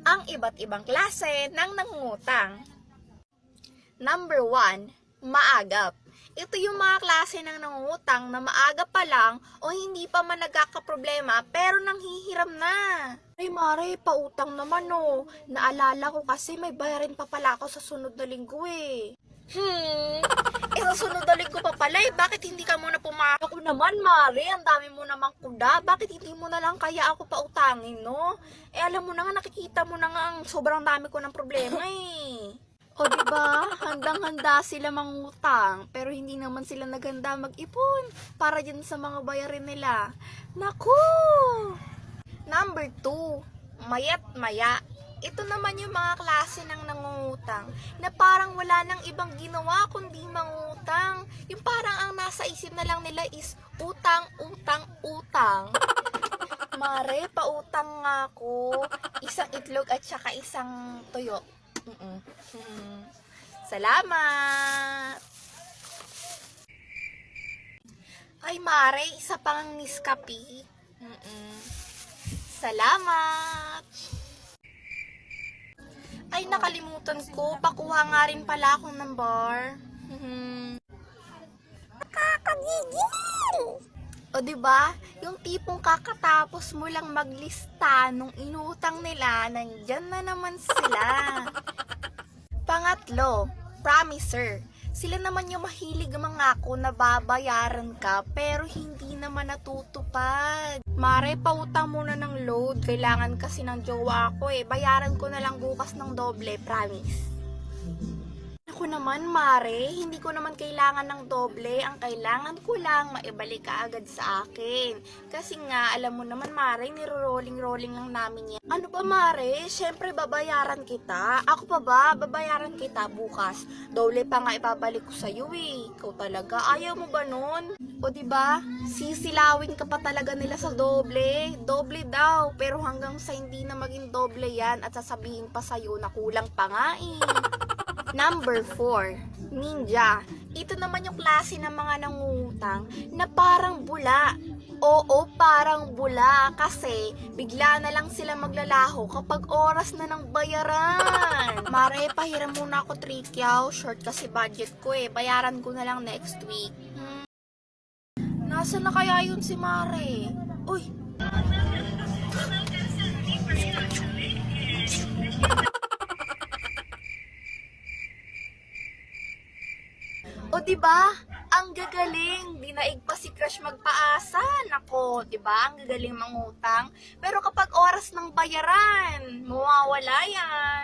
ang iba't ibang klase ng nangungutang. Number 1, maagap. Ito yung mga klase ng nangungutang na maaga pa lang o hindi pa man nagkakaproblema pero nanghihiram na. Ay Mare, pautang naman oh. Naalala ko kasi may bayarin pa pala ako sa sunod na linggo eh. Sa sunod na linggo pa pala eh. Bakit hindi ka muna pumasok? Ako naman Mare, ang dami mo namang kuda. Bakit hindi mo na lang kaya ako pautangin no? Eh alam mo na nga, nakikita mo na nga ang sobrang dami ko ng problema eh. O diba, handang-handa sila mangutang, pero hindi naman sila naghanda mag-ipon para dyan sa mga bayarin nila. Naku! Number 2, mayat maya. Ito naman yung mga klase ng nangungutang na parang wala nang ibang ginawa kundi mangutang. Yung parang ang nasa isip na lang nila is utang, utang, utang. Mare, pautang nga ako. Isang itlog at saka isang tuyo. Salamat! Ay Mare, isa pang Nescafe. Salamat! Ay nakalimutan ko, pakuha nga rin pala akong ng bar. Nakakagigil! O diba, yung tipong kakatapos mo lang maglista nung inutang nila, nandyan na naman sila. Pangatlo, promiser. Sila naman yung mahilig mangako na babayaran ka pero hindi naman natutupad. Mare, pautang muna ng load. Kailangan kasi ng jowa ko eh. Bayaran ko na lang bukas ng doble, promise. Ako naman Mare, hindi ko naman kailangan ng doble. Ang kailangan ko lang maibalik ka agad sa akin. Kasi nga, alam mo naman Mare, niro-rolling-rolling lang namin yan. Ano ba Mare? Siyempre babayaran kita. Ako pa ba? Babayaran kita bukas. Doble pa nga ibabalik ko sa'yo eh. Ikaw talaga, ayaw mo ba nun? O diba? Sisilawin ka pa talaga nila sa doble. Doble daw. Pero hanggang sa hindi na maging doble yan at sasabihin pa sa'yo na kulang pa nga eh. Number 4, ninja. Ito naman yung klase ng mga nangungutang na parang bula. Oo, parang bula kasi bigla na lang sila maglalaho kapag oras na ng bayaran. Mare, pahiram muna ako 3 short kasi budget ko eh. Bayaran ko na lang next week. Nasaan na kaya yun si Mare? Uy! O diba? Ang gagaling. Dinaig pa si Crush magpaasa. Nako, diba? Ang gagaling mangutang. Pero kapag oras ng bayaran, mawawala yan.